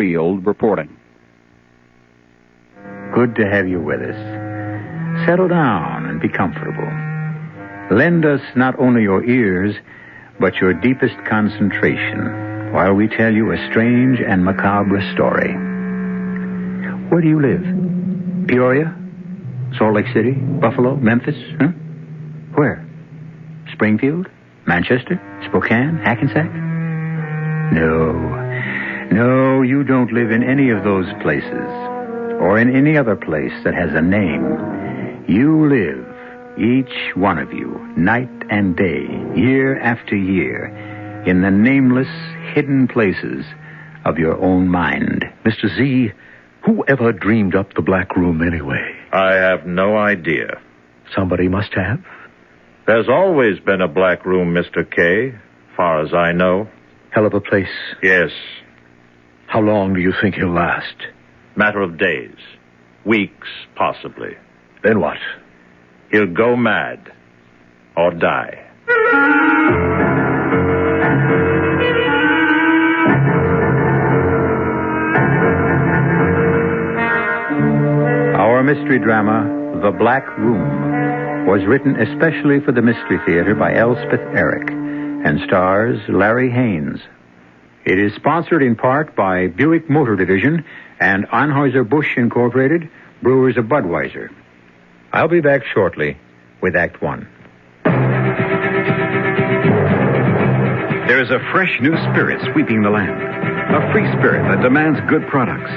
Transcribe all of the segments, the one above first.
field reporting. Good to have you with us. Settle down and be comfortable. Lend us not only your ears, but your deepest concentration while we tell you a strange and macabre story. Where do you live? Peoria? Salt Lake City? Buffalo? Memphis? Huh? Where? Springfield? Manchester? Spokane? Hackensack? No, you don't live in any of those places, or in any other place that has a name. You live, each one of you, night and day, year after year, in the nameless, hidden places of your own mind. Mr. Z, who ever dreamed up the Black Room anyway? I have no idea. Somebody must have. There's always been a Black Room, Mr. K, far as I know. Hell of a place. Yes. How long do you think he'll last? Matter of days. Weeks, possibly. Then what? He'll go mad. Or die. Our mystery drama, The Black Room, was written especially for the Mystery Theater by Elspeth Eric and stars Larry Haynes. It is sponsored in part by Buick Motor Division and Anheuser-Busch Incorporated, Brewers of Budweiser. I'll be back shortly with Act One. There is a fresh new spirit sweeping the land. A free spirit that demands good products.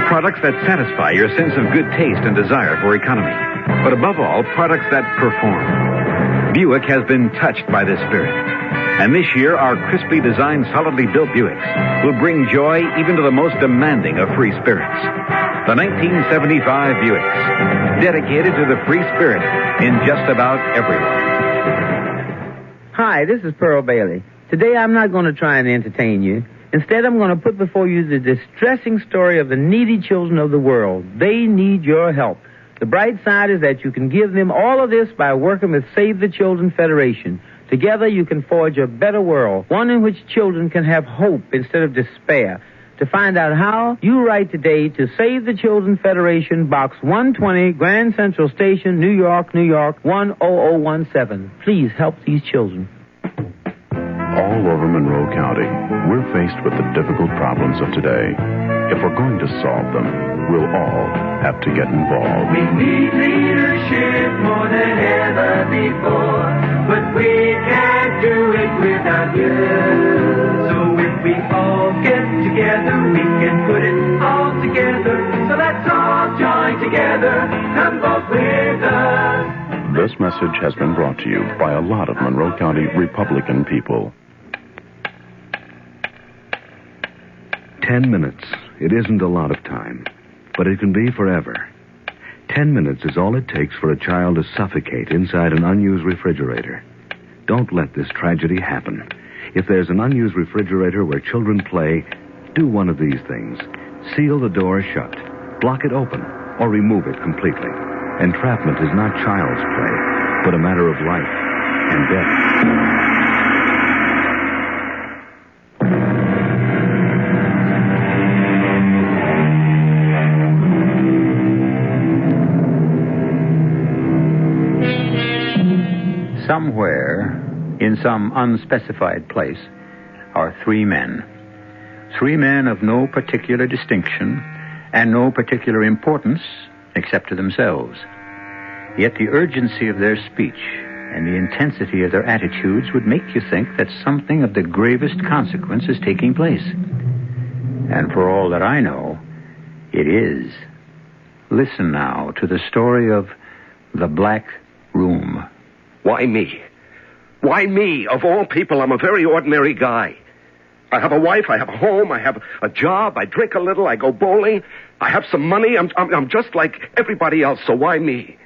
Products that satisfy your sense of good taste and desire for economy. But above all, products that perform. Buick has been touched by this spirit. And this year, our crisply designed, solidly built Buicks will bring joy even to the most demanding of free spirits. The 1975 Buicks, dedicated to the free spirit in just about everyone. Hi, this is Pearl Bailey. Today I'm not going to try and entertain you. Instead, I'm going to put before you the distressing story of the needy children of the world. They need your help. The bright side is that you can give them all of this by working with Save the Children Federation. Together you can forge a better world, one in which children can have hope instead of despair. To find out how, you write today to Save the Children Federation, Box 120, Grand Central Station, New York, New York, 10017. Please help these children. All over Monroe County, we're faced with the difficult problems of today. If we're going to solve them, we'll all have to get involved. We need leadership more than ever before, but we can't do it without you. So if we all get together, we can put it all together. So let's all join together and vote with us. This message has been brought to you by a lot of Monroe County Republican people. 10 minutes. It isn't a lot of time, but it can be forever. 10 minutes is all it takes for a child to suffocate inside an unused refrigerator. Don't let this tragedy happen. If there's an unused refrigerator where children play, do one of these things. Seal the door shut, block it open, or remove it completely. Entrapment is not child's play, but a matter of life and death. Somewhere, in some unspecified place, are three men. Three men of no particular distinction and no particular importance except to themselves. Yet the urgency of their speech and the intensity of their attitudes would make you think that something of the gravest consequence is taking place. And for all that I know, it is. Listen now to the story of The Black Room. Why me? Why me? Of all people, I'm a very ordinary guy. I have a wife, I have a home, I have a job, I drink a little, I go bowling, I have some money. I'm just like everybody else, so why me?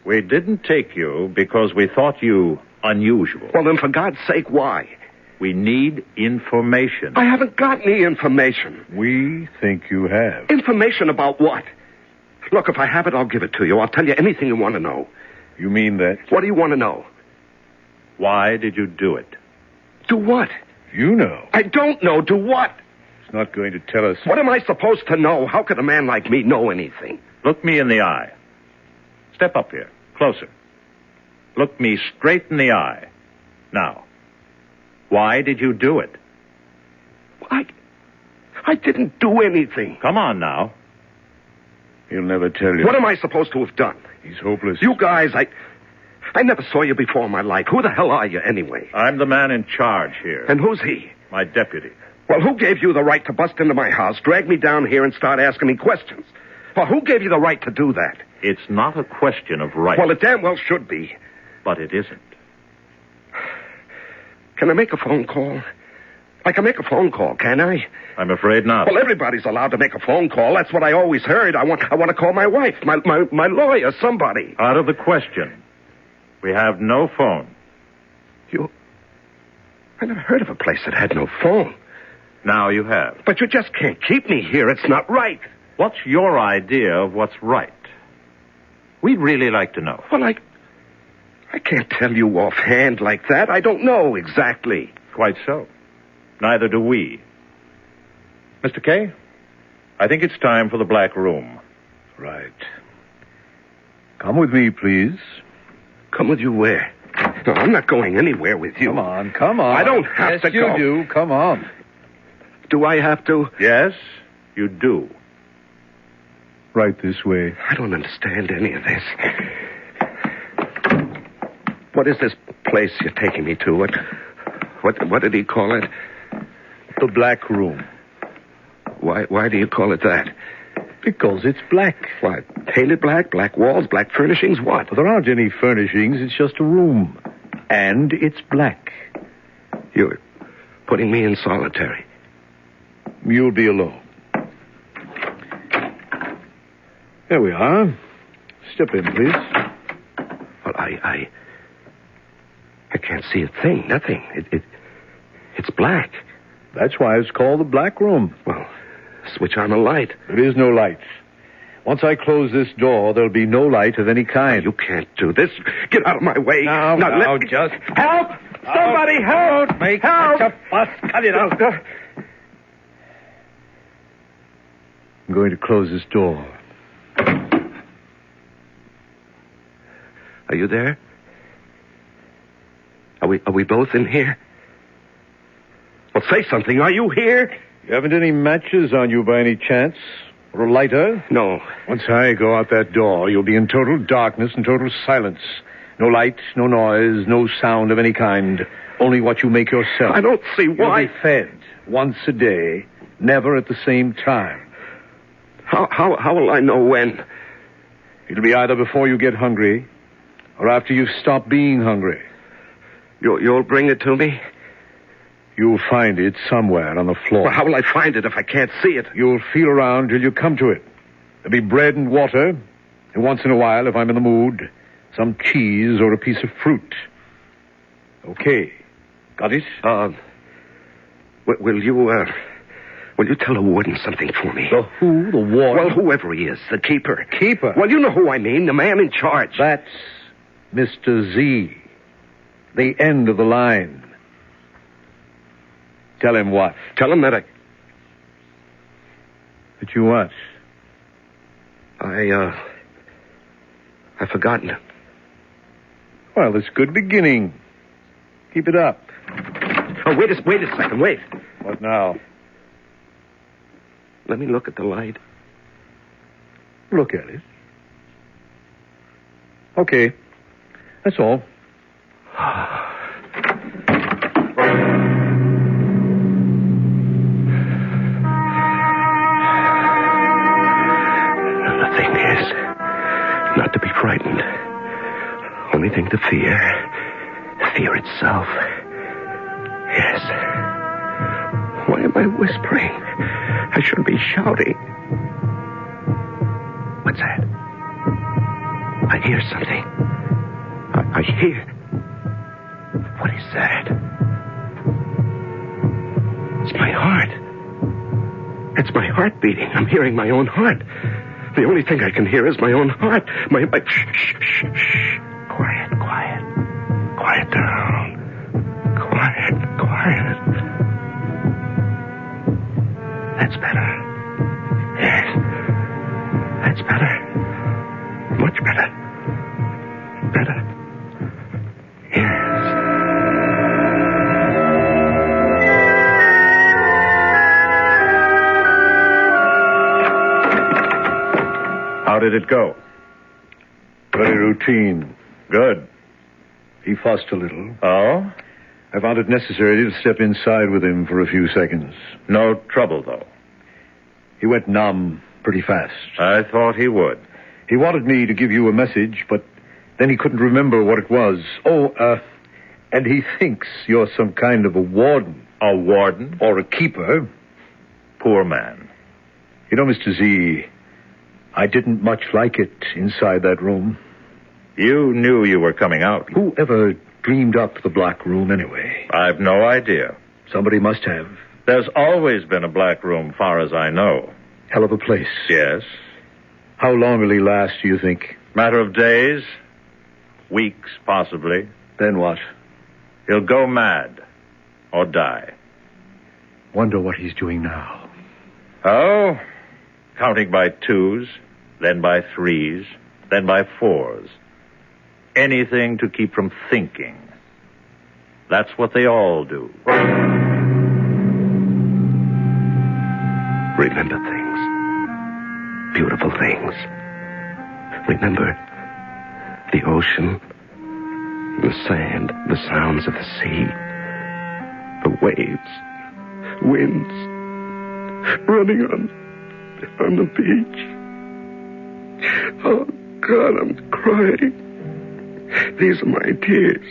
We didn't take you because we thought you unusual. Well, then, for God's sake, why? We need information. I haven't got any information. We think you have. Information about what? Look, if I have it, I'll give it to you. I'll tell you anything you want to know. You mean that? What do you want to know? Why did you do it? Do what? You know. I don't know. Do what? It's not going to tell us. What am I supposed to know? How could a man like me know anything? Look me in the eye. Step up here. Closer. Look me straight in the eye. Now, why did you do it? I didn't do anything. Come on now. He'll never tell you. What am I supposed to have done? He's hopeless. You guys, I never saw you before in my life. Who the hell are you anyway? I'm the man in charge here. And who's he? My deputy. Well, who gave you the right to bust into my house, drag me down here, and start asking me questions? Well, who gave you the right to do that? It's not a question of right. Well, it damn well should be. But it isn't. Can I make a phone call? I can make a phone call, can I? I'm afraid not. Well, everybody's allowed to make a phone call. That's what I always heard. I want to call my wife, my lawyer, somebody. Out of the question. We have no phone. I never heard of a place that had no phone. Now you have. But you just can't keep me here. It's not right. What's your idea of what's right? We'd really like to know. Well, I can't tell you offhand like that. I don't know exactly. Quite so. Neither do we. Mr. Kay, I think it's time for the black room. Right. Come with me, please. Come with you where? No, I'm not going anywhere with you. Come on. I don't have to go. Yes, you do. Come on. Do I have to? Yes, you do. Right this way. I don't understand any of this. What is this place you're taking me to? What did he call it? The black room. Why do you call it that? Because it's black. What? Painted black? Black walls? Black furnishings? What? Well, there aren't any furnishings. It's just a room. And it's black. You're putting me in solitary. You'll be alone. There we are. Step in, please. Well, I can't see a thing. Nothing. It's black. That's why it's called the black room. Well, switch on a light. There is no light. Once I close this door, there'll be no light of any kind. You can't do this. Get out of my way. Now, let me... just... Help! Somebody help! Don't make help! such a fuss. Cut it out. I'm going to close this door. Are you there? Are we both in here? Well, say something. Are you here? You haven't any matches on you by any chance? Or a lighter? No. Once I go out that door, you'll be in total darkness and total silence. No light, no noise, no sound of any kind. Only what you make yourself. I don't see why. You'll be fed once a day, never at the same time. How will I know when? It'll be either before you get hungry or after you've stopped being hungry. You'll bring it to me? You'll find it somewhere on the floor. Well, how will I find it if I can't see it? You'll feel around till you come to it. There'll be bread and water, and once in a while, if I'm in the mood, some cheese or a piece of fruit. Okay. Got it? Will you tell the warden something for me? The who? The warden? Well, whoever he is, the keeper. Keeper? Well, you know who I mean, the man in charge. That's Mr. Z. The end of the line. Tell him what? Tell him that That you what? I've forgotten. Well, it's a good beginning. Keep it up. Oh, wait a second, wait. What now? Let me look at the light. Look at it. Okay. That's all. The thing is, not to be frightened. Only thing to fear. Fear itself. Yes. Why am I whispering? I should be shouting. What's that? I hear something. I hear... What is that? It's my heart. It's my heart beating. I'm hearing my own heart. The only thing I can hear is my own heart. My... Shh. Quiet. Quiet down. Quiet. That's better. Yes. That's better. Much better. Better. Yes. How did it go? Very routine. Good. He fussed a little. Oh? I found it necessary to step inside with him for a few seconds. No trouble, though. He went numb pretty fast. I thought he would. He wanted me to give you a message, but then he couldn't remember what it was. And he thinks you're some kind of a warden. A warden? Or a keeper. Poor man. You know, Mr. Z, I didn't much like it inside that room. You knew you were coming out. Who ever dreamed up the black room anyway? I've no idea. Somebody must have. There's always been a black room, far as I know. Hell of a place. Yes. How long will he last, do you think? Matter of days. Weeks, possibly. Then what? He'll go mad. Or die. Wonder what he's doing now. Oh, counting by twos, then by threes, then by fours. Anything to keep from thinking. That's what they all do. Remember things. Beautiful things. Remember the ocean, the sand, the sounds of the sea, the waves, winds, running on the beach. Oh, God, I'm crying. These are my tears.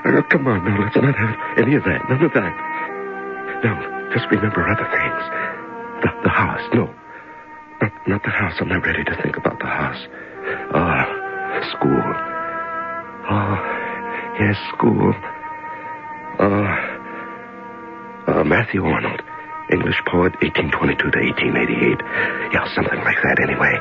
Oh, come on, now, let's not have any of that. None of that. No, just remember other things. The house. No, not the house. I'm not ready to think about the house. School. Oh, yes, school. Matthew Arnold, English poet, 1822 to 1888. Yeah, something like that anyway.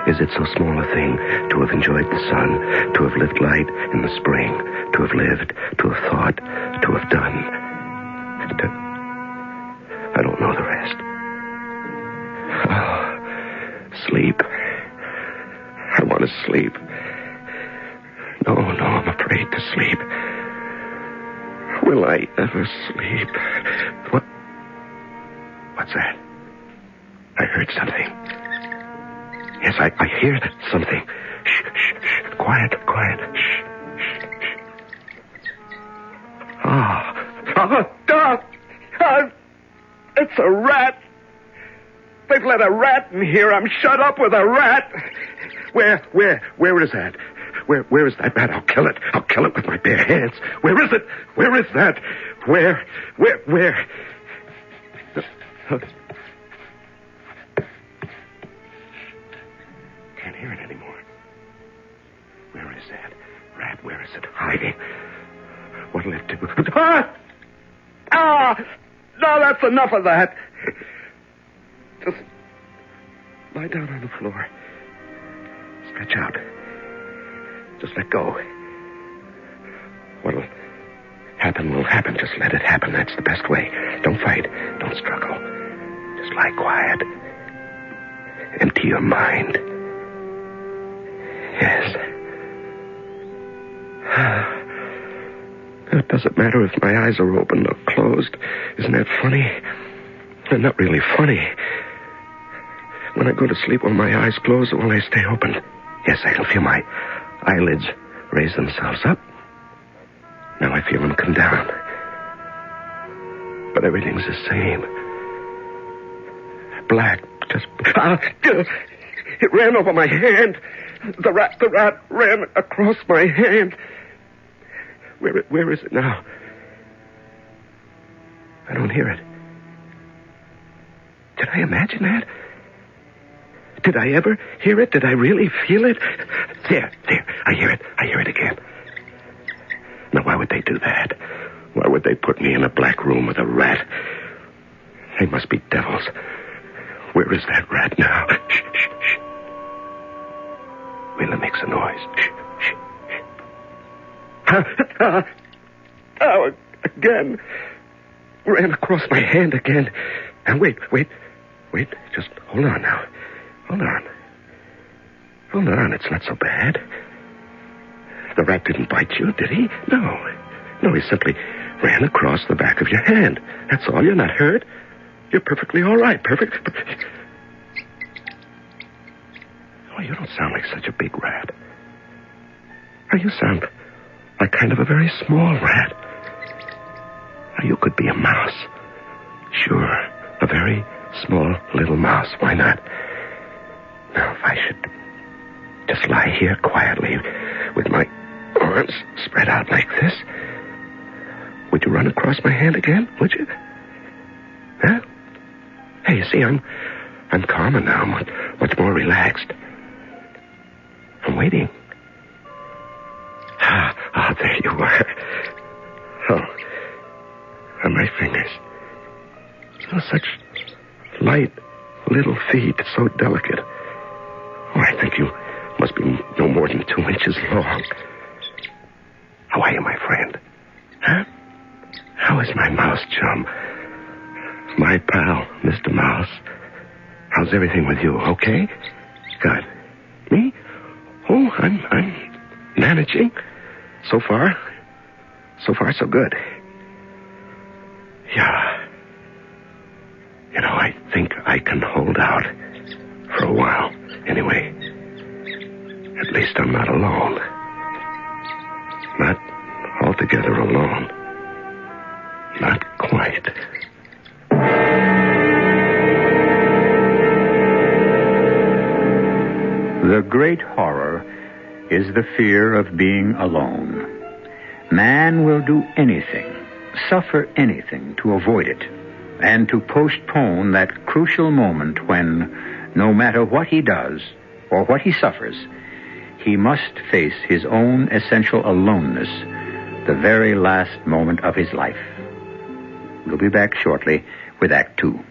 Is it so small a thing to have enjoyed the sun, to have lived light in the spring, to have lived, to have thought, to have done? I don't know the rest. Oh, sleep. I want to sleep. No, I'm afraid to sleep. Will I ever sleep? What's that? I heard something. Yes, I hear something. Shh. Quiet. Shh. It's a rat. They've let a rat in here. I'm shut up with a rat. Where is that? Where is that rat? I'll kill it. I'll kill it with my bare hands. Where is it? Where is that? Where? Can't hear it anymore. Where is that rat? Where is it hiding? What'll it do? No, that's enough of that. Just lie down on the floor. Stretch out. Just let go. What'll happen will happen. Just let it happen. That's the best way. Don't fight. Don't struggle. Just lie quiet. Empty your mind. Yes. It doesn't matter if my eyes are open or closed. Isn't that funny? They're not really funny. When I go to sleep, will my eyes close or will they stay open? Yes, I can feel my eyelids raise themselves up. Now I feel them come down. But everything's the same. Black, just... it ran over my hand. The rat ran across my hand. Where is it now? I don't hear it. Did I imagine that? Did I ever hear it? Did I really feel it? There. I hear it again. Now, why would they do that? Why would they put me in a black room with a rat? They must be devils. Where is that rat now? Shh. Will it makes a noise? Shh. Oh, again. ran across my hand again. And wait. Just hold on now. Hold on. It's not so bad. The rat didn't bite you, did he? No, he simply ran across the back of your hand. That's all. You're not hurt. You're perfectly all right. Perfect. But... Oh, you don't sound like such a big rat. Oh, you sound like kind of a very small rat. Oh, you could be a mouse. Sure, a very small little mouse. Why not? Now, if I should just lie here quietly with my arms spread out like this, would you run across my hand again? Would you? Huh? Hey, you see, I'm calmer now, much more relaxed. I'm waiting. Ah, there you are. Oh, my fingers. Oh, such light little feet, so delicate. Oh, I think you must be no more than 2 inches long. How are you, my friend? Huh? How is my mouse chum? My pal, Mr. Mouse. How's everything with you? Okay? Good. Me? Oh, I'm managing. So far, so good. Yeah. You know, I think I can hold out for a while. Anyway, at least I'm not alone. Not altogether alone. Not quite. The great horror is the fear of being alone. Man will do anything, suffer anything to avoid it, and to postpone that crucial moment when, no matter what he does or what he suffers, he must face his own essential aloneness, the very last moment of his life. We'll be back shortly with Act 2. Who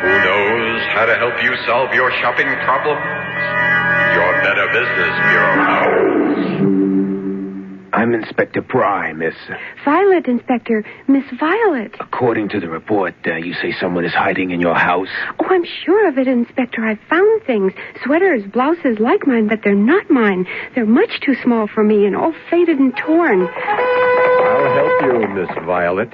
knows how to help you solve your shopping problems? Your Better Business Bureau knows. I'm Inspector Pry, Miss... Violet, Inspector. Miss Violet. According to the report, you say someone is hiding in your house? Oh, I'm sure of it, Inspector. I've found things. Sweaters, blouses like mine, but they're not mine. They're much too small for me and all faded and torn. I'll help you, Miss Violet.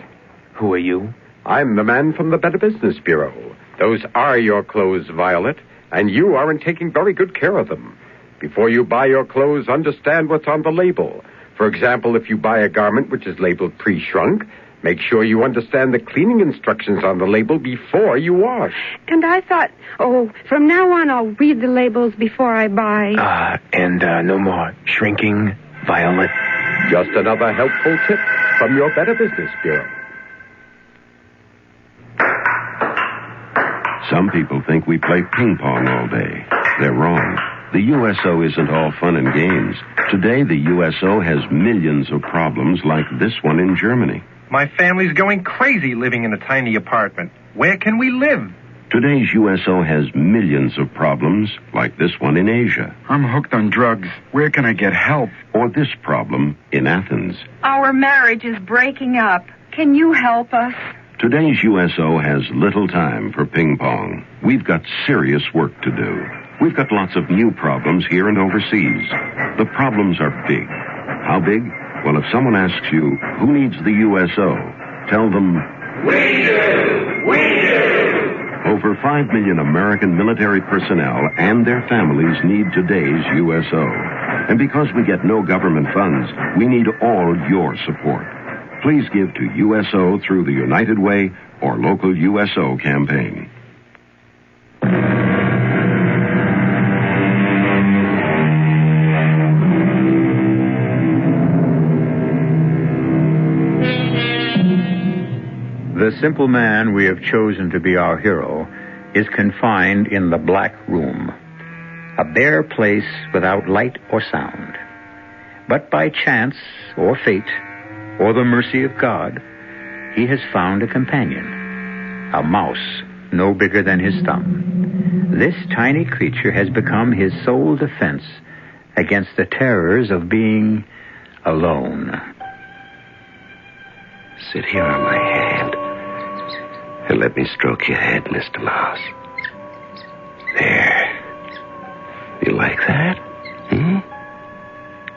Who are you? I'm the man from the Better Business Bureau. Those are your clothes, Violet, and you aren't taking very good care of them. Before you buy your clothes, understand what's on the label. For example, if you buy a garment which is labeled pre-shrunk, make sure you understand the cleaning instructions on the label before you wash. And I thought, from now on I'll read the labels before I buy. And no more shrinking, Violet? Just another helpful tip from your Better Business Bureau. Some people think we play ping pong all day. They're wrong. The USO isn't all fun and games. Today, the USO has millions of problems like this one in Germany. My family's going crazy living in a tiny apartment. Where can we live? Today's USO has millions of problems like this one in Asia. I'm hooked on drugs. Where can I get help? Or this problem in Athens. Our marriage is breaking up. Can you help us? Today's USO has little time for ping pong. We've got serious work to do. We've got lots of new problems here and overseas. The problems are big. How big? Well, if someone asks you, who needs the USO? Tell them, we do! We do! Over 5 million American military personnel and their families need today's USO. And because we get no government funds, we need all your support. Please give to USO through the United Way or local USO campaign. The simple man we have chosen to be our hero is confined in the Black Room, a bare place without light or sound. But by chance or fate or the mercy of God, he has found a companion, a mouse no bigger than his thumb. This tiny creature has become his sole defense against the terrors of being alone. Sit here on my hand and let me stroke your head, Mr. Mouse. There. You like that?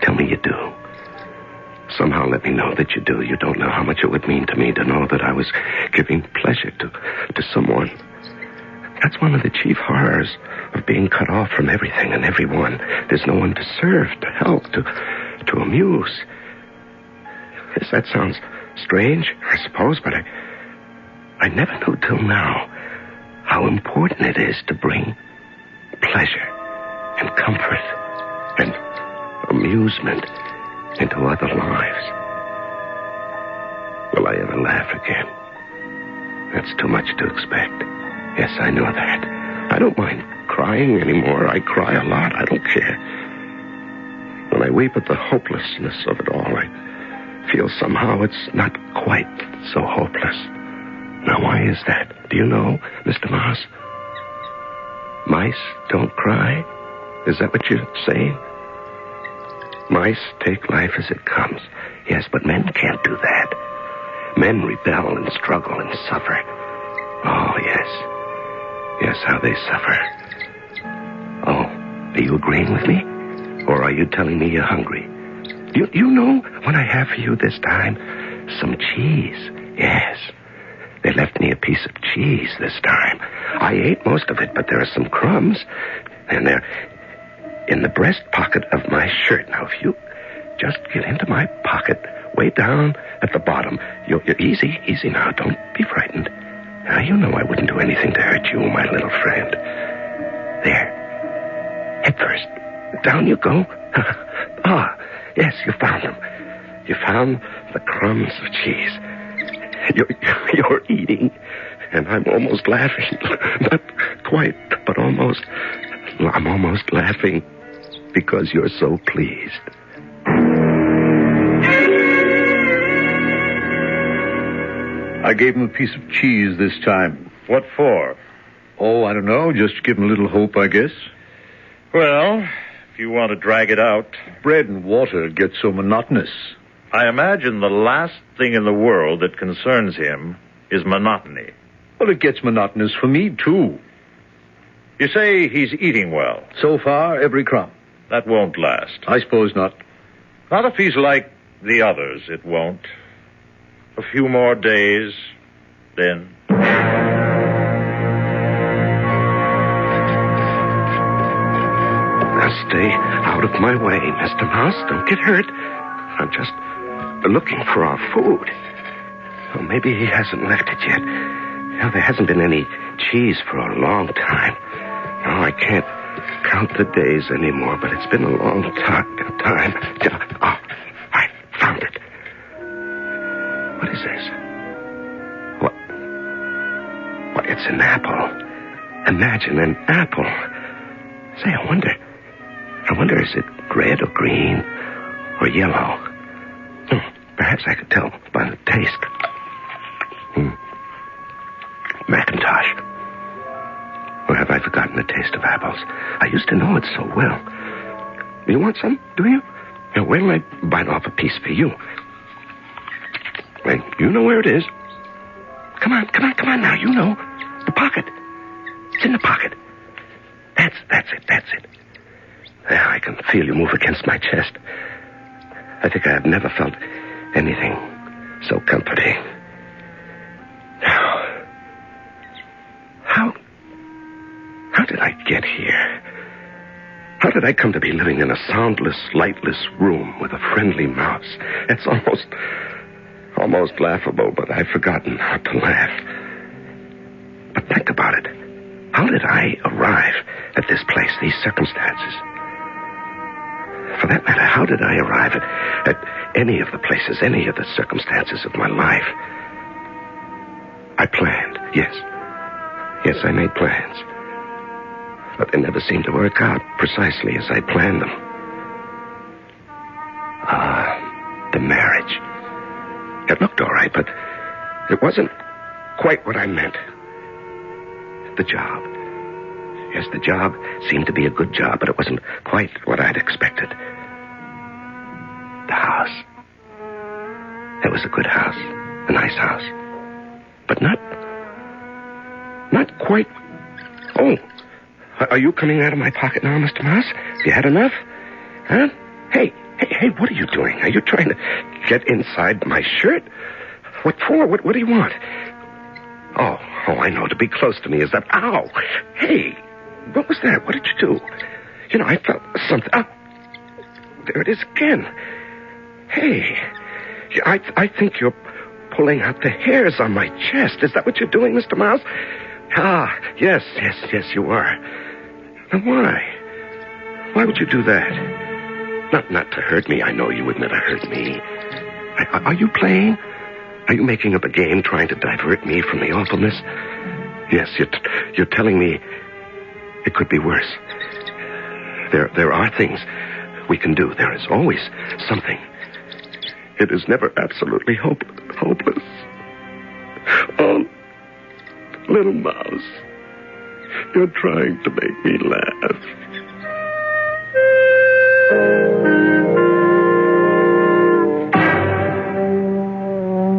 Tell me you do. Somehow let me know that you do. You don't know how much it would mean to me to know that I was giving pleasure to someone. That's one of the chief horrors of being cut off from everything and everyone. There's no one to serve, to help, to amuse. Yes, that sounds strange, I suppose, but I never knew till now how important it is to bring pleasure and comfort and amusement into other lives. Will I ever laugh again? That's too much to expect. Yes, I know that. I don't mind crying anymore. I cry a lot. I don't care. When I weep at the hopelessness of it all, I feel somehow it's not quite so hopeless. Now, why is that? Do you know, Mr. Mouse? Mice don't cry? Is that what you're saying? Mice take life as it comes. Yes, but men can't do that. Men rebel and struggle and suffer. Oh, yes. Yes, how they suffer. Oh, are you agreeing with me? Or are you telling me you're hungry? You know what I have for you this time? Some cheese. Yes. They left me a piece of cheese this time. I ate most of it, but there are some crumbs. And they're in the breast pocket of my shirt. Now, if you just get into my pocket, way down at the bottom. You're easy now. Don't be frightened. Now, you know I wouldn't do anything to hurt you, my little friend. There. Head first. Down you go. Ah, yes, you found them. You found the crumbs of cheese. You're eating, and I'm almost laughing. Not quite, but almost. I'm almost laughing because you're so pleased. I gave him a piece of cheese this time. What for? Oh, I don't know. Just to give him a little hope, I guess. Well, if you want to drag it out. Bread and water get so monotonous. I imagine the last thing in the world that concerns him is monotony. Well, it gets monotonous for me, too. You say he's eating well. So far, every crumb. That won't last. I suppose not. Not if he's like the others, it won't. A few more days, then. Now stay out of my way, Mr. Mouse. Don't get hurt. I'm just looking for our food. Well, maybe he hasn't left it yet. Now, there hasn't been any cheese for a long time. No, I can't count the days anymore, but it's been a long time. Oh, I found it. What is this? What? It's an apple. Imagine an apple. Say, I wonder, is it red or green or yellow? Perhaps I could tell by the taste. Macintosh. Or have I forgotten the taste of apples? I used to know it so well. You want some, do you? Now, wait till I bite off a piece for you. Wait, you know where it is. Come on now, you know. The pocket. It's in the pocket. That's it. Now I can feel you move against my chest. I think I have never felt anything so comforting. Now, how did I get here? How did I come to be living in a soundless, lightless room with a friendly mouse? It's almost laughable, but I've forgotten how to laugh. But think about it. How did I arrive at this place, these circumstances? For that matter, how did I arrive at any of the places, any of the circumstances of my life? I planned, yes. Yes, I made plans. But they never seemed to work out precisely as I planned them. The marriage. It looked all right, but it wasn't quite what I meant. The job. Yes, the job seemed to be a good job, but it wasn't quite what I'd expected. The house. It was a good house. A nice house. But not quite. Oh, are you coming out of my pocket now, Mr. Mouse? Have you had enough? Huh? Hey, what are you doing? Are you trying to get inside my shirt? What for? What do you want? Oh, I know. To be close to me is that... Ow! Hey, what was that? What did you do? You know, I felt something... Oh, there it is again. Hey, I think you're pulling out the hairs on my chest. Is that what you're doing, Mr. Mouse? Ah, yes, you are. Now, why? Why would you do that? Not to hurt me. I know you would never hurt me. Are you playing? Are you making up a game trying to divert me from the awfulness? Yes, you're telling me it could be worse. There are things we can do. There is always something. It is never absolutely hopeless. Oh, little mouse, you're trying to make me laugh.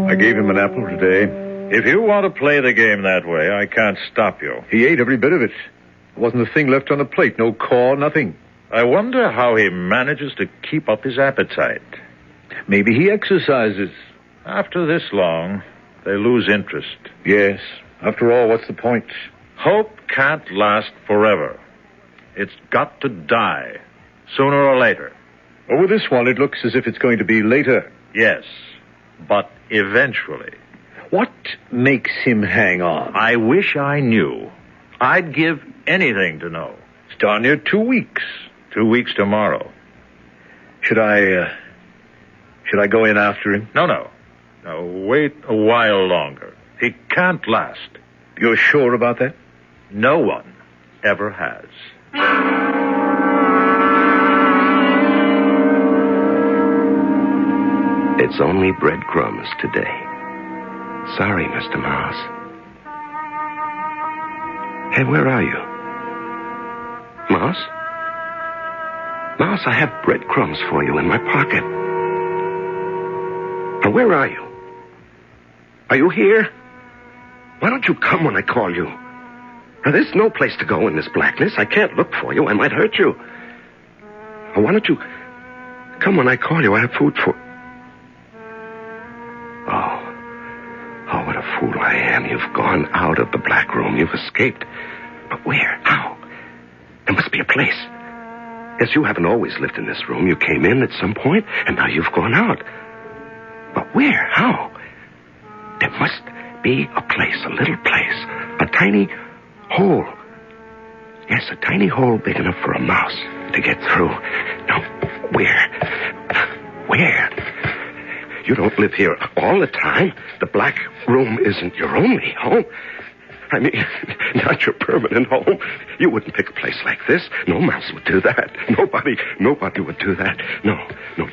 I gave him an apple today. If you want to play the game that way, I can't stop you. He ate every bit of it. There wasn't a thing left on the plate. No core, nothing. I wonder how he manages to keep up his appetite. Maybe he exercises. After this long, they lose interest. Yes. After all, what's the point? Hope can't last forever. It's got to die, sooner or later. Well, with this one, it looks as if it's going to be later. Yes, but eventually. What makes him hang on? I wish I knew. I'd give anything to know. It's darn near 2 weeks. 2 weeks tomorrow. Should I go in after him? No, wait a while longer. He can't last. You're sure about that? No one ever has. It's only breadcrumbs today. Sorry, Mr. Mouse. Hey, where are you? Mouse? Mouse, I have breadcrumbs for you in my pocket. Now, where are you? Are you here? Why don't you come when I call you? Now, there's no place to go in this blackness. I can't look for you. I might hurt you. Now, why don't you come when I call you? I have food for... Oh, what a fool I am. You've gone out of the black room. You've escaped. But where? How? There must be a place. Yes, you haven't always lived in this room. You came in at some point, and now you've gone out. But where? How? There must be a place, a little place, a tiny hole. Yes, a tiny hole big enough for a mouse to get through. Now, where? Where? You don't live here all the time. The black room isn't your only home. I mean, not your permanent home. You wouldn't pick a place like this. No mouse would do that. Nobody would do that. No,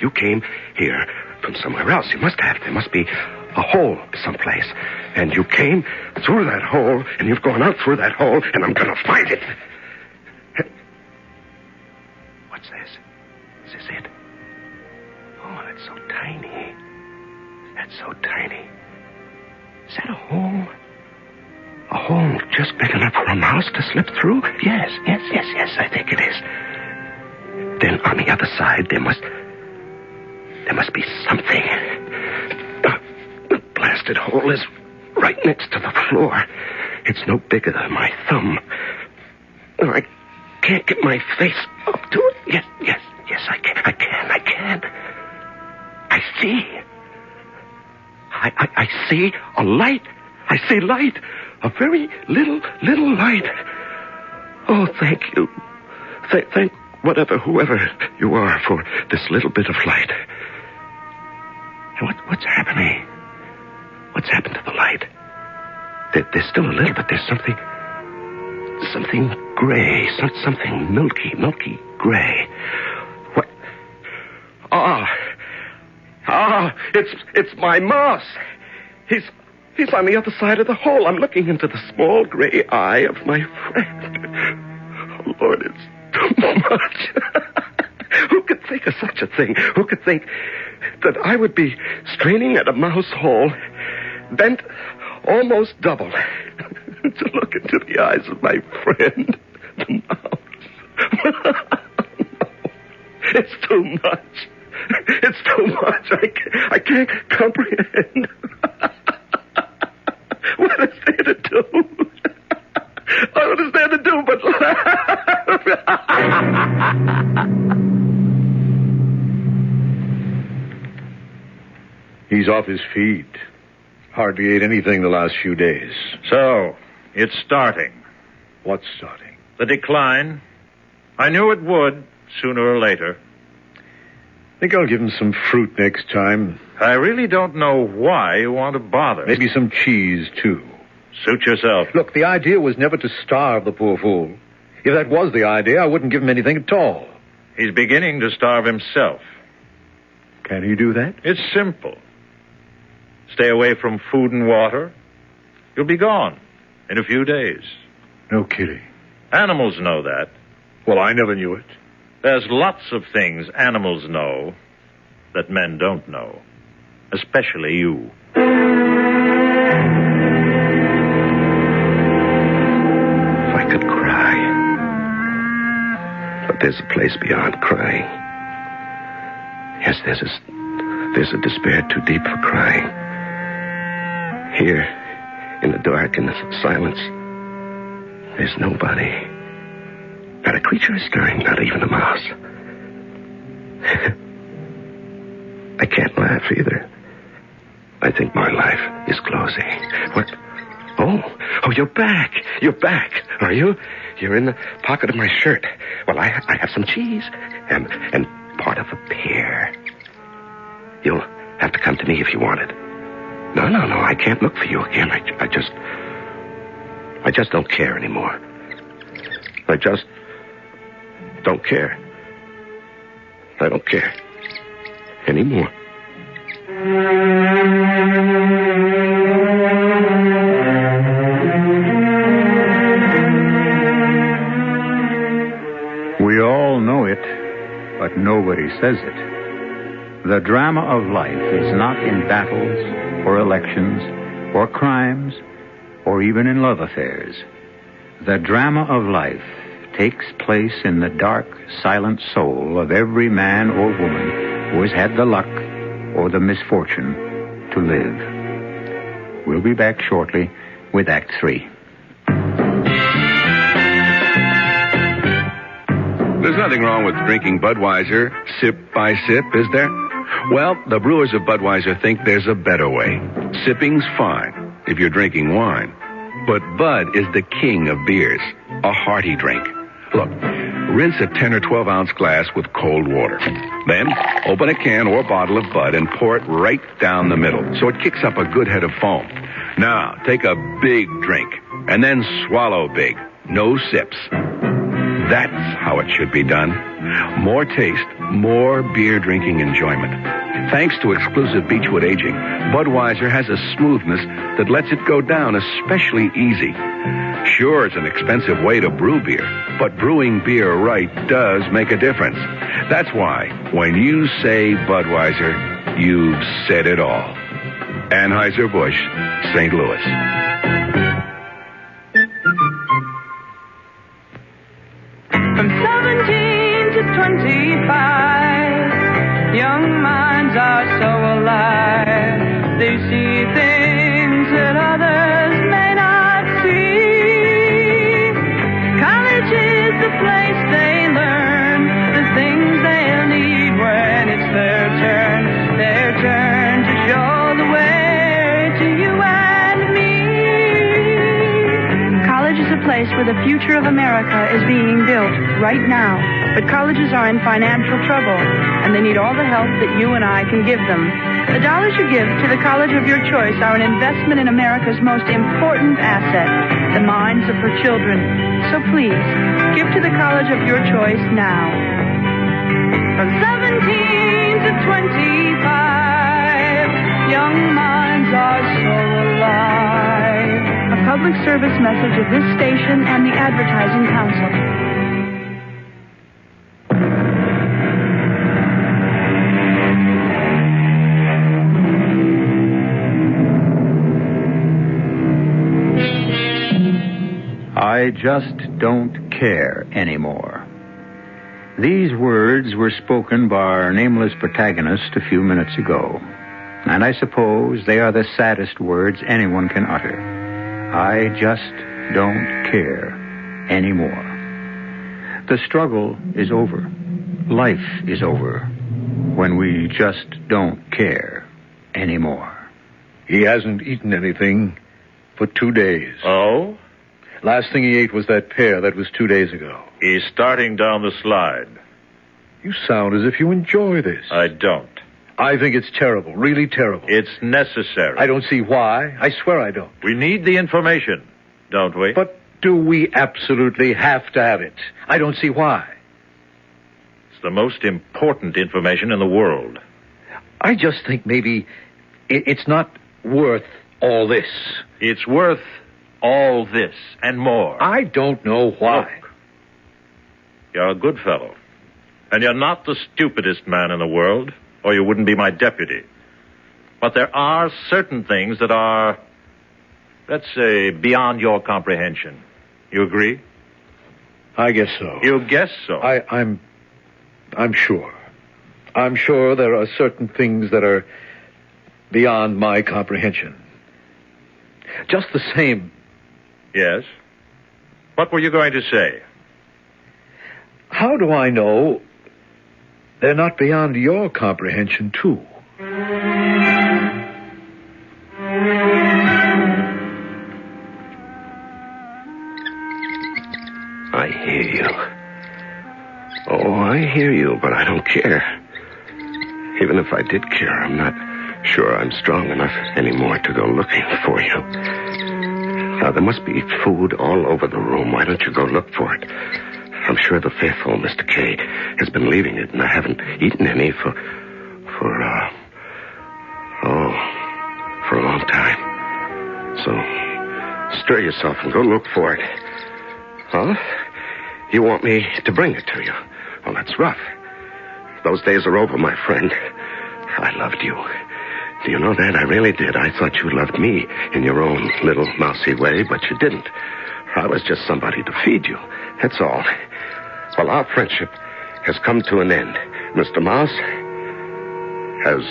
you came here from somewhere else. You must have. There must be a hole someplace. And you came through that hole, and you've gone out through that hole, and I'm going to find it. What's this? Is this it? Oh, that's so tiny. That's so tiny. Is that a hole? A hole just big enough for a mouse to slip through? Yes, I think it is. Then on the other side, there must be something. The blasted hole is right next to the floor. It's no bigger than my thumb. Oh, I can't get my face up to it. Yes, I can. I see. I see a light. I see light. A very little light. Oh, thank you. Thank whoever you are for this little bit of light. And what's happening? What's happened to the light? There's still a little, but there's something gray, something milky gray. What? It's my mouse. He's on the other side of the hole. I'm looking into the small gray eye of my friend. Oh, Lord, it's too much. Who could think of such a thing? Who could think that I would be straining at a mouse hole bent almost double to look into the eyes of my friend, the mouse. It's too much. It's too much. I can't comprehend. What is there to do? What is there to do but laugh? He's off his feet. Hardly ate anything the last few days. So, it's starting. What's starting? The decline. I knew it would, sooner or later. I think I'll give him some fruit next time. I really don't know why you want to bother. Maybe some cheese, too. Suit yourself. Look, the idea was never to starve the poor fool. If that was the idea, I wouldn't give him anything at all. He's beginning to starve himself. Can he do that? It's simple. Stay away from food and water. You'll be gone in a few days. No kidding. Animals know that. Well, I never knew it. There's lots of things animals know that men don't know. Especially you. If I could cry. But there's a place beyond crying. Yes, there's a despair too deep for crying. Here, in the dark and the silence, there's nobody. Not a creature is stirring, not even a mouse. I can't laugh either. I think my life is closing. What? Oh, you're back. You're back, are you? You're in the pocket of my shirt. Well, I have some cheese and part of a pear. You'll have to come to me if you want it. No, I can't look for you again. I just don't care anymore. I just don't care. I don't care anymore. We all know it, but nobody says it. The drama of life is not in battles or elections or crimes or even in love affairs. The drama of life takes place in the dark, silent soul of every man or woman who has had the luck or the misfortune to live. We'll be back shortly with Act 3. There's nothing wrong with drinking Budweiser sip by sip, is there? Well, the brewers of Budweiser think there's a better way. Sipping's fine if you're drinking wine. But Bud is the king of beers, a hearty drink. Look, rinse a 10 or 12 ounce glass with cold water. Then open a can or bottle of Bud and pour it right down the middle so it kicks up a good head of foam. Now, take a big drink and then swallow big. No sips. That's how it should be done. More taste, more beer drinking enjoyment. Thanks to exclusive Beechwood aging, Budweiser has a smoothness that lets it go down especially easy. Sure, it's an expensive way to brew beer, but brewing beer right does make a difference. That's why, when you say Budweiser, you've said it all. Anheuser-Busch, St. Louis. From 17 to 25, young minds are so alive. They see things that others may not see. College is the place they learn the things they'll need when it's their turn to show the way to you and me. College is a place where the future of America is being built right now. But colleges are in financial trouble, and they need all the help that you and I can give them. The dollars you give to the college of your choice are an investment in America's most important asset, the minds of her children. So please, give to the college of your choice now. From 17 to 25, young minds are so alive. A public service message of this station and the Advertising Council. I just don't care anymore. These words were spoken by our nameless protagonist a few minutes ago, and I suppose they are the saddest words anyone can utter. I just don't care anymore. The struggle is over. Life is over when we just don't care anymore. He hasn't eaten anything for 2 days. Oh? Last thing he ate was that pear. That was 2 days ago. He's starting down the slide. You sound as if you enjoy this. I don't. I think it's terrible, really terrible. It's necessary. I don't see why. I swear I don't. We need the information, don't we? But do we absolutely have to have it? I don't see why. It's the most important information in the world. I just think maybe it's not worth all this. It's worth all this and more. I don't know why. Look, you're a good fellow. And you're not the stupidest man in the world, or you wouldn't be my deputy. But there are certain things that are, let's say, beyond your comprehension. You agree? I guess so. You guess so? I'm sure. I'm sure there are certain things that are beyond my comprehension. Just the same. Yes? What were you going to say? How do I know they're not beyond your comprehension, too? I hear you. Oh, I hear you, but I don't care. Even if I did care, I'm not sure I'm strong enough anymore to go looking for you. Now, there must be food all over the room. Why don't you go look for it? I'm sure the faithful Mr. K has been leaving it, and I haven't eaten any for a long time. So, stir yourself and go look for it. Huh? You want me to bring it to you? Well, that's rough. Those days are over, my friend. I loved you. Do you know that? I really did. I thought you loved me in your own little mousy way, but you didn't. I was just somebody to feed you. That's all. Well, our friendship has come to an end. Mr. Moss, has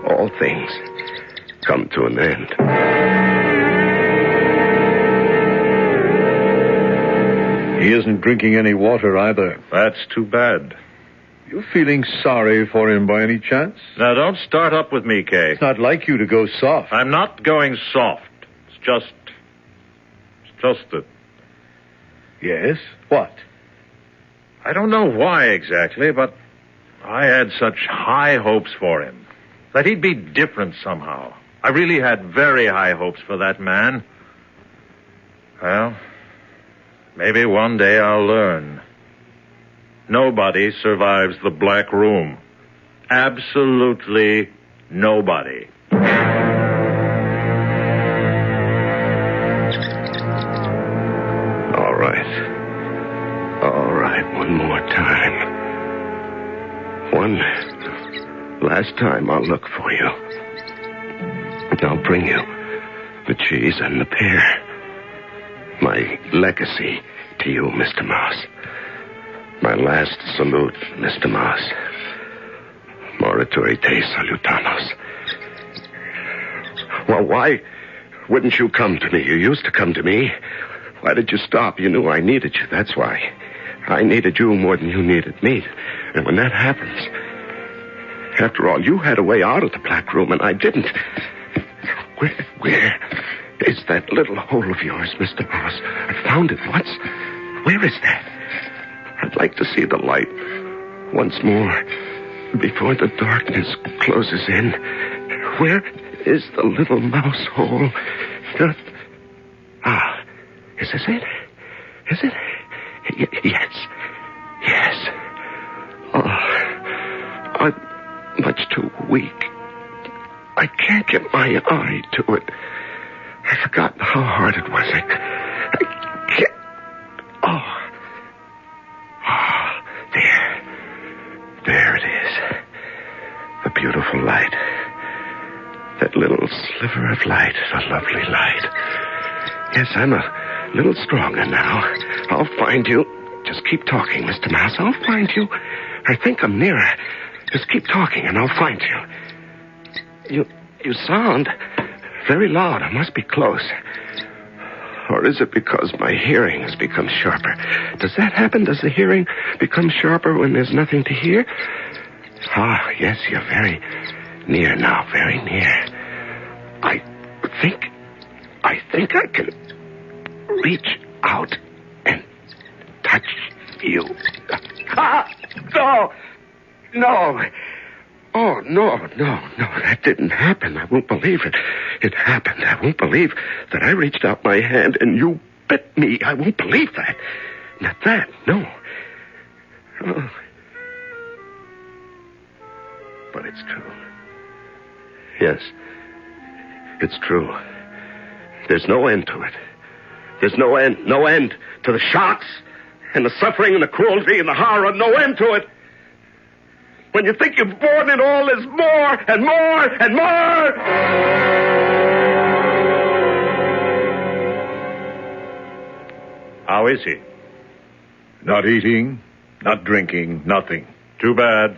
all things come to an end. He isn't drinking any water either. That's too bad. You feeling sorry for him by any chance? Now, don't start up with me, Kay. It's not like you to go soft. I'm not going soft. It's just that... Yes? What? I don't know why exactly, but I had such high hopes for him. That he'd be different somehow. I really had very high hopes for that man. Well, maybe one day I'll learn. Nobody survives the Black Room. Absolutely nobody. All right, one more time. One last time I'll look for you. I'll bring you the cheese and the pear. My legacy to you, Mr. Moss. My last salute, Mr. Moss. Morituri te salutanos. Well, why wouldn't you come to me? You used to come to me. Why did you stop? You knew I needed you, that's why. I needed you more than you needed me. And when that happens... After all, you had a way out of the Black Room, and I didn't. Where is that little hole of yours, Mr. Moss? I found it once. Where is that? I'd like to see the light once more before the darkness closes in. Where is the little mouse hole? Is this it? Is it? Yes. Yes. Oh, I'm much too weak. I can't get my eye to it. I forgot how hard it was. I can't. There it is. The beautiful light. That little sliver of light. A lovely light. Yes, I'm a A little stronger now. I'll find you. Just keep talking, Mr. Mouse. I'll find you. I think I'm nearer. Just keep talking and I'll find you. You sound very loud. I must be close. Or is it because my hearing has become sharper? Does that happen? Does the hearing become sharper when there's nothing to hear? Ah, yes, you're very near now, very near. I think I can reach out and touch you. Ah, no! No! Oh, no, that didn't happen. I won't believe it. It happened. I won't believe that I reached out my hand and you bit me. I won't believe that. Not that, no. Oh. But it's true. Yes, it's true. There's no end to it. There's no end to the shocks and the suffering and the cruelty and the horror. No end to it. When you think you've borne it all, there's more and more and more. How is he? Not eating, not drinking, nothing. Too bad.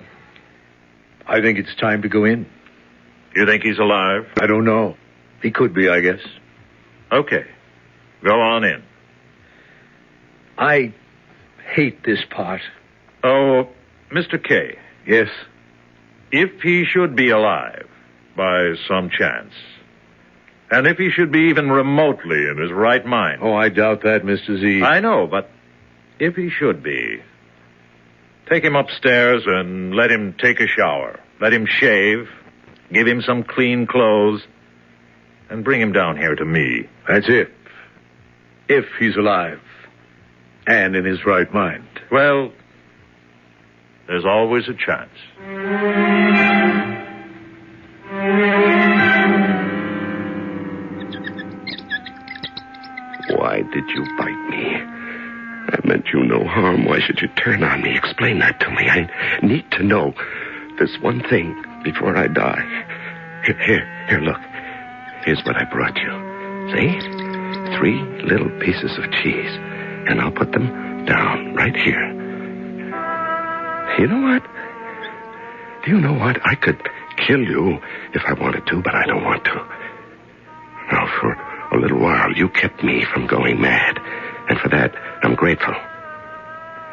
I think it's time to go in. You think he's alive? I don't know. He could be, I guess. Okay. Go on in. I hate this part. Oh, Mr. K. Yes? If he should be alive, by some chance, and if he should be even remotely in his right mind... Oh, I doubt that, Mr. Z. I know, but if he should be, take him upstairs and let him take a shower. Let him shave, give him some clean clothes, and bring him down here to me. That's it. If he's alive and in his right mind. Well, there's always a chance. Why did you bite me? I meant you no harm. Why should you turn on me? Explain that to me. I need to know this one thing before I die. Here, look. Here's what I brought you. See? 3 little pieces of cheese. And I'll put them down right here. You know what? Do you know what? I could kill you if I wanted to, but I don't want to. Now, for a little while, you kept me from going mad. And for that, I'm grateful.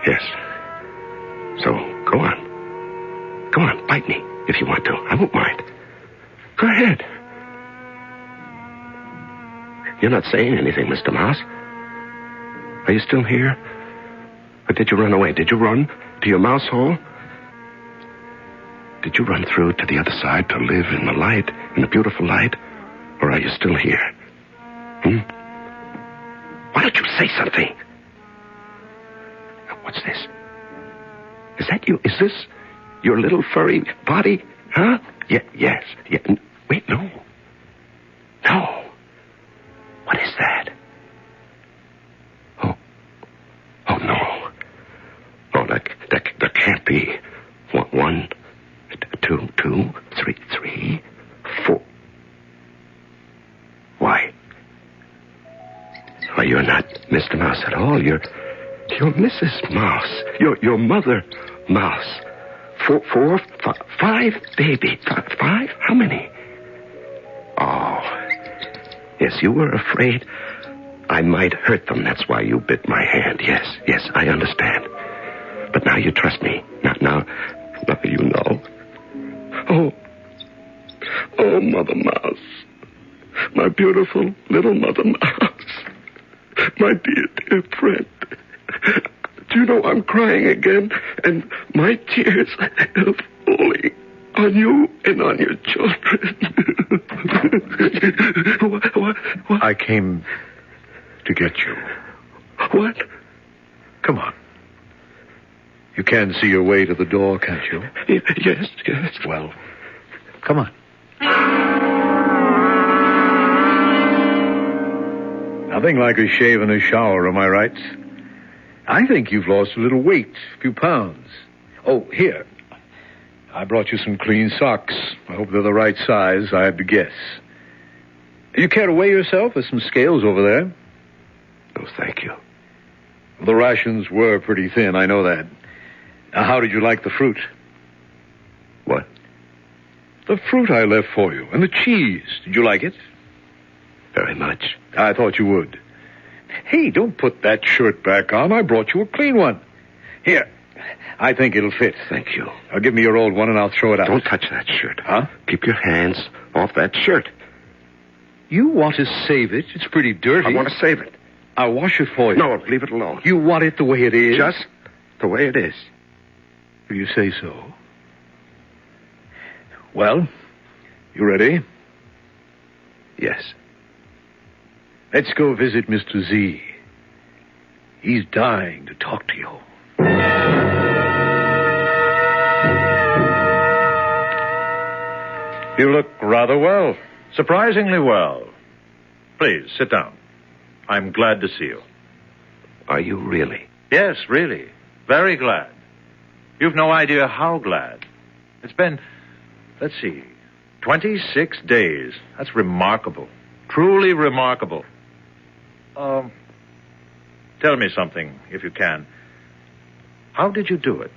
Yes. So, go on. Go on, bite me if you want to. I won't mind. Go ahead. You're not saying anything, Mr. Mouse. Are you still here? Or did you run away? Did you run to your mouse hole? Did you run through to the other side to live in the light, in the beautiful light? Or are you still here? Why don't you say something? What's this? Is that you? Is this your little furry body? Huh? Yes. Wait, no. No. What is that? Oh, no. Oh, that can't be. 1, 2, 3, 4. Why, you're not Mr. Mouse at all. You're Mrs. Mouse. You're Mother Mouse. 4, 5, baby. 5? How many? Oh. Yes, you were afraid I might hurt them. That's why you bit my hand. Yes, I understand. But now you trust me. Now you know. Oh, Mother Mouse. My beautiful little Mother Mouse. My dear friend. Do you know I'm crying again? And my tears are falling on you and on your children. What? I came to get you. What? Come on. You can see your way to the door, can't you? Yes. Well, come on. Nothing like a shave and a shower, am I right? I think you've lost a little weight, a few pounds. Oh, here. I brought you some clean socks. I hope they're the right size, I have to guess. Do you care to weigh yourself? There's some scales over there. Oh, thank you. The rations were pretty thin, I know that. Now, how did you like the fruit? What? The fruit I left for you, and the cheese. Did you like it? Very much. I thought you would. Hey, don't put that shirt back on. I brought you a clean one. Here, I think it'll fit. Thank you. Now, give me your old one, and I'll throw it out. Don't touch that shirt. Huh? Keep your hands off that shirt. You want to save it? It's pretty dirty. I want to save it. I'll wash it for you. No, leave it alone. You want it the way it is? Just the way it is. If you say so. Well, you ready? Yes. Let's go visit Mr. Z. He's dying to talk to you. You look rather well. Surprisingly well. Please, sit down. I'm glad to see you. Are you really? Yes, really. Very glad. You've no idea how glad. It's been, let's see, 26 days. That's remarkable. Truly remarkable. Tell me something, if you can. How did you do it?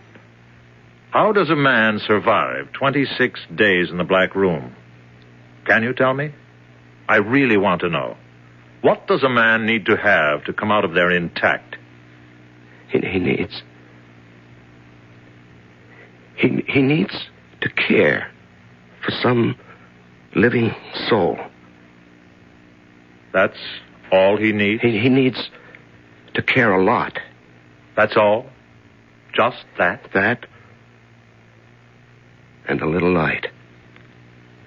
How does a man survive 26 days in the Black Room? Can you tell me? I really want to know. What does a man need to have to come out of there intact? He needs to care for some living soul. That's all he needs? He needs to care a lot. That's all? Just that? That and a little light.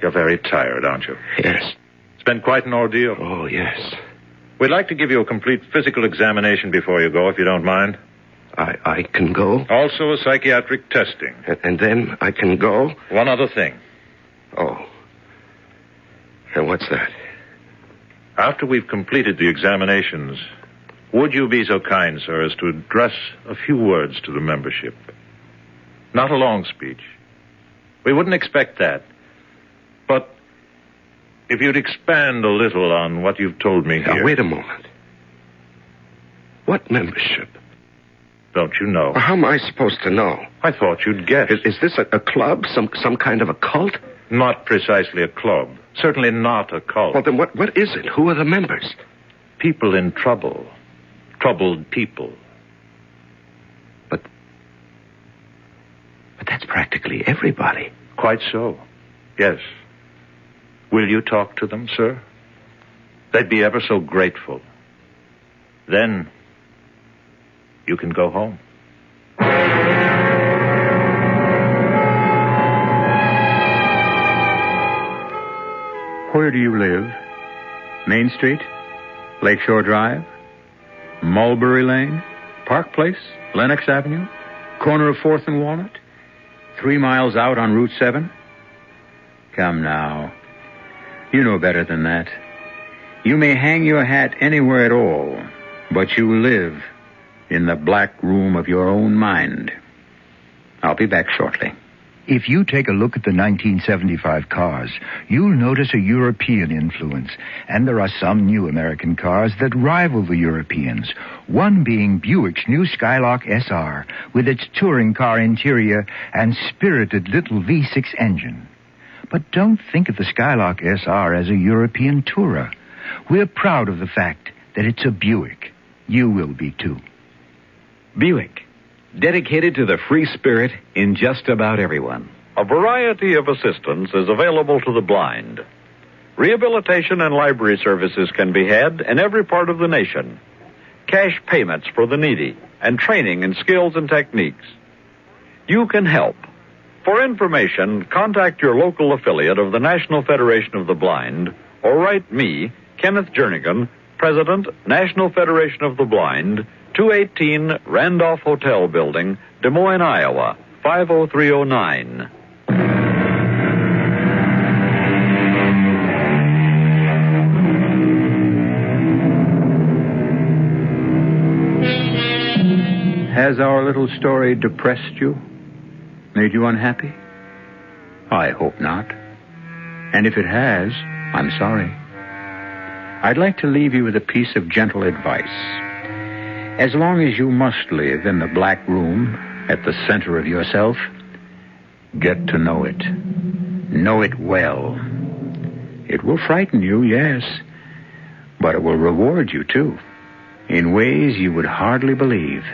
You're very tired, aren't you? Yes. It's been quite an ordeal. Oh, yes. We'd like to give you a complete physical examination before you go, if you don't mind. I can go? Also a psychiatric testing. And then I can go? One other thing. Oh. And what's that? After we've completed the examinations, would you be so kind, sir, as to address a few words to the membership? Not a long speech. We wouldn't expect that. But if you'd expand a little on what you've told me here. Now, wait a moment. What membership? Don't you know? How am I supposed to know? I thought you'd guess. Is this a club? Some kind of a cult? Not precisely a club. Certainly not a cult. Well, then what is it? Who are the members? People in trouble. Troubled people. But that's practically everybody. Quite so. Yes. Will you talk to them, sir? They'd be ever so grateful. Then you can go home. Where do you live? Main Street? Lakeshore Drive? Mulberry Lane? Park Place? Lenox Avenue? Corner of 4th and Walnut? 3 miles out on Route 7? Come now. You know better than that. You may hang your hat anywhere at all, but you live in the black room of your own mind. I'll be back shortly. If you take a look at the 1975 cars, you'll notice a European influence, and there are some new American cars that rival the Europeans, one being Buick's new Skylark SR, with its touring car interior and spirited little V6 engine. But don't think of the Skylark SR as a European tourer. We're proud of the fact that it's a Buick. You will be, too. Buick, dedicated to the free spirit in just about everyone. A variety of assistance is available to the blind. Rehabilitation and library services can be had in every part of the nation. Cash payments for the needy and training in skills and techniques. You can help. For information, contact your local affiliate of the National Federation of the Blind or write me, Kenneth Jernigan, President, National Federation of the Blind, 218 Randolph Hotel Building, Des Moines, Iowa, 50309. Has our little story depressed you? Made you unhappy? I hope not. And if it has, I'm sorry. I'd like to leave you with a piece of gentle advice. As long as you must live in the black room at the center of yourself, get to know it. Know it well. It will frighten you, yes, but it will reward you, too, in ways you would hardly believe.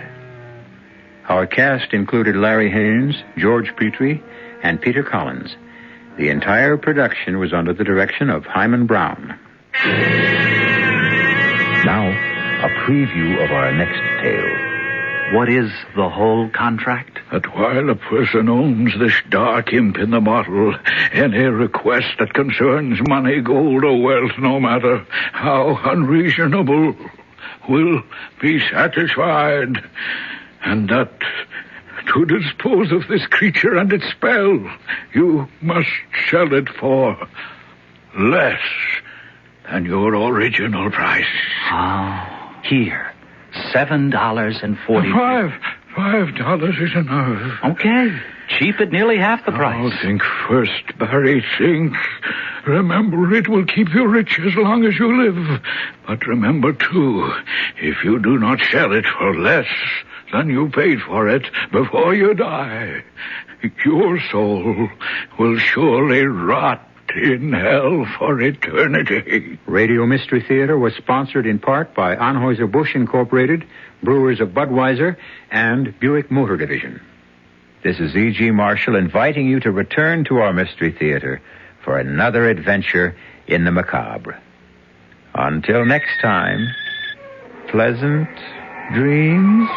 Our cast included Larry Haynes, George Petrie, and Peter Collins. The entire production was under the direction of Himan Brown. Now, a preview of our next tale. What is the whole contract? That while a person owns this dark imp in the bottle, any request that concerns money, gold, or wealth, no matter how unreasonable, will be satisfied. And that to dispose of this creature and its spell, you must sell it for less than your original price. Oh, here. $7.40. $5 is enough. Okay. Cheap at nearly half the price. Oh, think first, Barry, think. Remember, it will keep you rich as long as you live. But remember, too, if you do not sell it for less than you paid for it before you die, your soul will surely rot in hell for eternity. Radio Mystery Theater was sponsored in part by Anheuser-Busch Incorporated, Brewers of Budweiser, and Buick Motor Division. This is E.G. Marshall inviting you to return to our Mystery Theater for another adventure in the macabre. Until next time, pleasant dreams.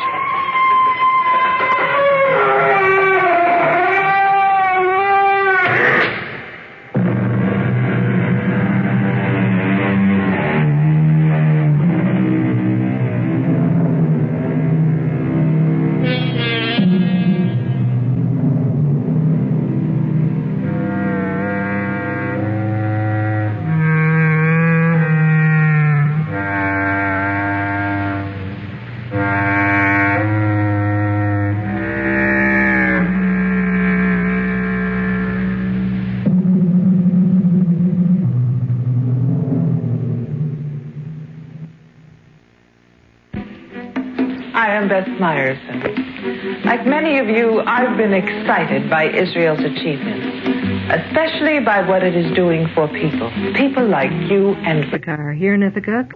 Myerson. Like many of you, I've been excited by Israel's achievements, especially by what it is doing for people. People like you and Vicar here in Ithaca.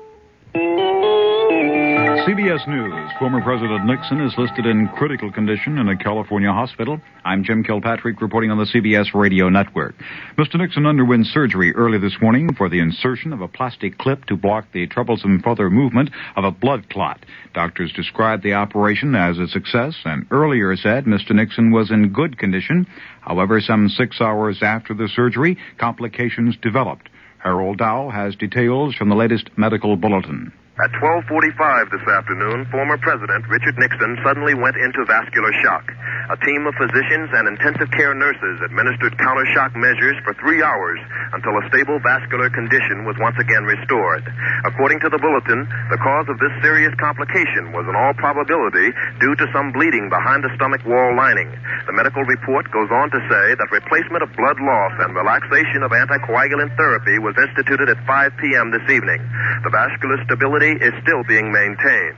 CBS News. Former President Nixon is listed in critical condition in a California hospital. I'm Jim Kilpatrick reporting on the CBS Radio Network. Mr. Nixon underwent surgery early this morning for the insertion of a plastic clip to block the troublesome further movement of a blood clot. Doctors described the operation as a success and earlier said Mr. Nixon was in good condition. However, some 6 hours after the surgery, complications developed. Harold Dow has details from the latest medical bulletin. At 12:45 this afternoon, former President Richard Nixon suddenly went into vascular shock. A team of physicians and intensive care nurses administered counter-shock measures for 3 hours until a stable vascular condition was once again restored. According to the bulletin, the cause of this serious complication was in all probability due to some bleeding behind the stomach wall lining. The medical report goes on to say that replacement of blood loss and relaxation of anticoagulant therapy was instituted at 5 p.m. this evening. The vascular stability is still being maintained.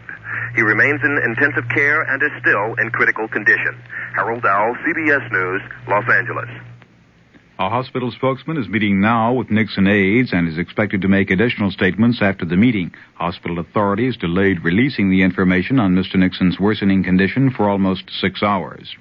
He remains in intensive care and is still in critical condition. Harold Dow, CBS News, Los Angeles. A hospital spokesman is meeting now with Nixon aides and is expected to make additional statements after the meeting. Hospital authorities delayed releasing the information on Mr. Nixon's worsening condition for almost 6 hours.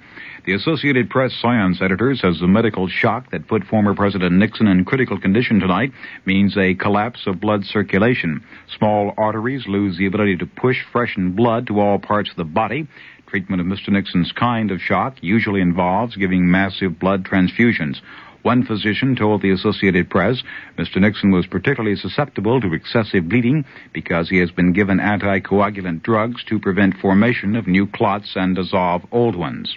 The Associated Press science editor says the medical shock that put former President Nixon in critical condition tonight means a collapse of blood circulation. Small arteries lose the ability to push freshened blood to all parts of the body. Treatment of Mr. Nixon's kind of shock usually involves giving massive blood transfusions. One physician told the Associated Press Mr. Nixon was particularly susceptible to excessive bleeding because he has been given anticoagulant drugs to prevent formation of new clots and dissolve old ones.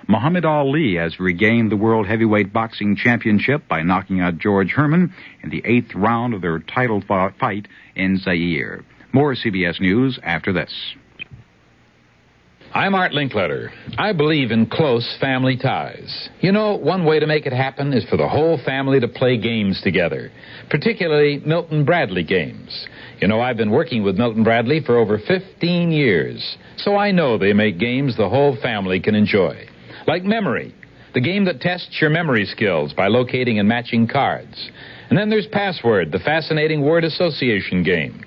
Muhammad Ali has regained the World Heavyweight Boxing Championship by knocking out George Herman in the 8th round of their title fight in Zaire. More CBS News after this. I'm Art Linkletter. I believe in close family ties. You know, one way to make it happen is for the whole family to play games together, particularly Milton Bradley games. You know, I've been working with Milton Bradley for over 15 years, so I know they make games the whole family can enjoy. Like Memory, the game that tests your memory skills by locating and matching cards. And then there's Password, the fascinating word association game.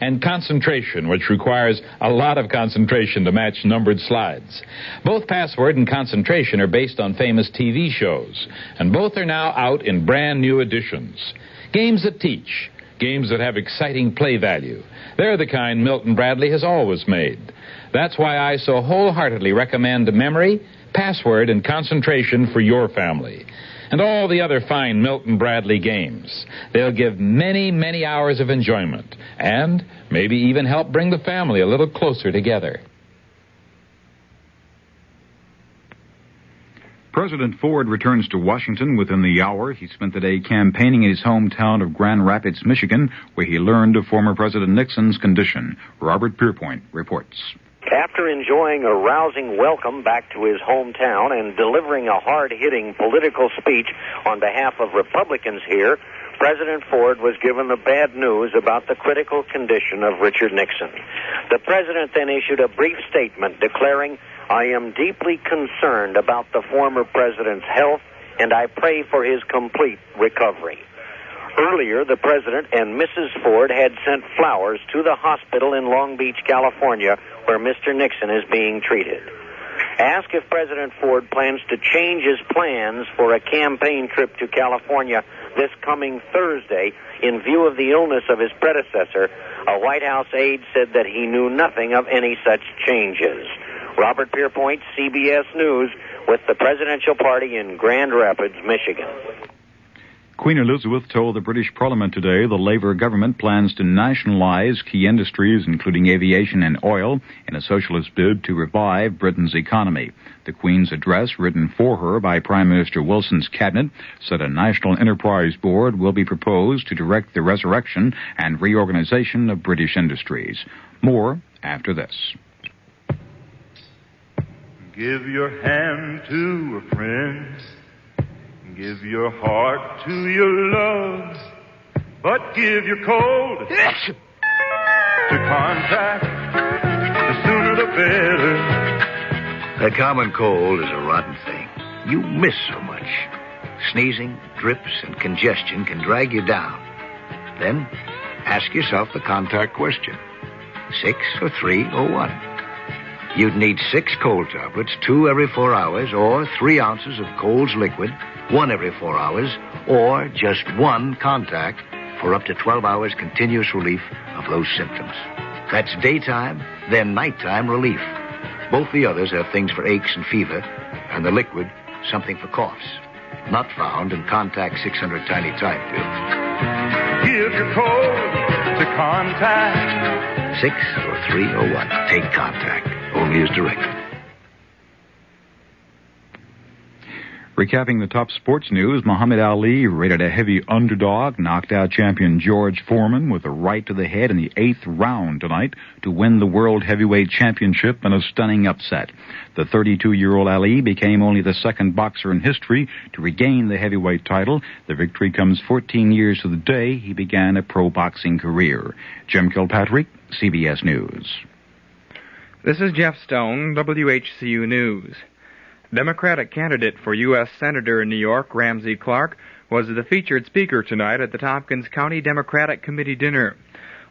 And Concentration, which requires a lot of concentration to match numbered slides. Both Password and Concentration are based on famous TV shows, and both are now out in brand new editions. Games that teach, games that have exciting play value. They're the kind Milton Bradley has always made. That's why I so wholeheartedly recommend Memory, Password, and Concentration for your family. And all the other fine Milton Bradley games. They'll give many, many hours of enjoyment and maybe even help bring the family a little closer together. President Ford returns to Washington within the hour. He spent the day campaigning in his hometown of Grand Rapids, Michigan, where he learned of former President Nixon's condition. Robert Pierpoint reports. After enjoying a rousing welcome back to his hometown and delivering a hard-hitting political speech on behalf of Republicans here, President Ford was given the bad news about the critical condition of Richard Nixon. The president then issued a brief statement declaring, "I am deeply concerned about the former president's health, and I pray for his complete recovery." Earlier, the president and Mrs. Ford had sent flowers to the hospital in Long Beach, California, where Mr. Nixon is being treated. Asked if President Ford plans to change his plans for a campaign trip to California this coming Thursday in view of the illness of his predecessor, a White House aide said that he knew nothing of any such changes. Robert Pierpoint, CBS News, with the presidential party in Grand Rapids, Michigan. Queen Elizabeth told the British Parliament today the Labour government plans to nationalise key industries, including aviation and oil, in a socialist bid to revive Britain's economy. The Queen's address, written for her by Prime Minister Wilson's cabinet, said a national enterprise board will be proposed to direct the resurrection and reorganisation of British industries. More after this. Give your hand to a friend. Give your heart to your love, but give your cold to contact. The sooner the better. A common cold is a rotten thing. You miss so much. Sneezing, drips, and congestion can drag you down. Then ask yourself the contact question. 6 or 3 or 1? You'd need 6 cold tablets, 2 every 4 hours, or 3 ounces of Cold's liquid, 1 every 4 hours, or just 1 contact for up to 12 hours continuous relief of those symptoms. That's daytime, then nighttime relief. Both the others have things for aches and fever, and the liquid, something for coughs. Not found in Contact 600 Tiny Type pills. Give your cold to Contact. 6 or 3 or 1. Take Contact. Only as directed. Recapping the top sports news, Muhammad Ali, rated a heavy underdog, knocked out champion George Foreman with a right to the head in the 8th round tonight to win the World Heavyweight Championship in a stunning upset. The 32-year-old Ali became only the second boxer in history to regain the heavyweight title. The victory comes 14 years to the day he began a pro boxing career. Jim Kilpatrick, CBS News. This is Jeff Stone, WHCU News. Democratic candidate for U.S. Senator in New York, Ramsey Clark, was the featured speaker tonight at the Tompkins County Democratic Committee dinner.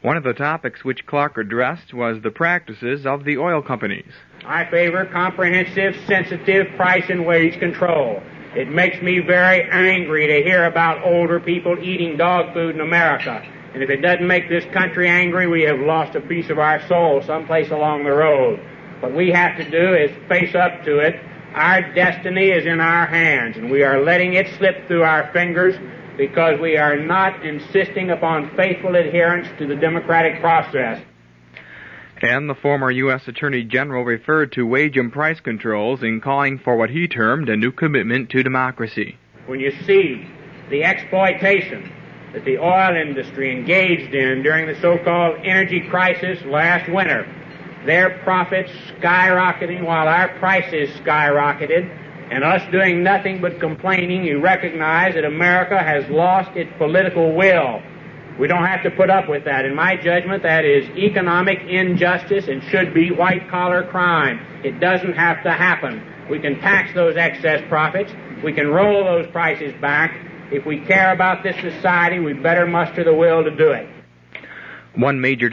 One of the topics which Clark addressed was the practices of the oil companies. I favor comprehensive, sensitive price and wage control. It makes me very angry to hear about older people eating dog food in America. And if it doesn't make this country angry, we have lost a piece of our soul someplace along the road. What we have to do is face up to it. Our destiny is in our hands, and we are letting it slip through our fingers because we are not insisting upon faithful adherence to the democratic process. And the former U.S. Attorney General referred to wage and price controls in calling for what he termed a new commitment to democracy. When you see the exploitation that the oil industry engaged in during the so-called energy crisis last winter, their profits skyrocketing while our prices skyrocketed, and us doing nothing but complaining, you recognize that America has lost its political will. We don't have to put up with that. In my judgment, that is economic injustice and should be white-collar crime. It doesn't have to happen. We can tax those excess profits. We can roll those prices back. If we care about this society, we better muster the will to do it. One major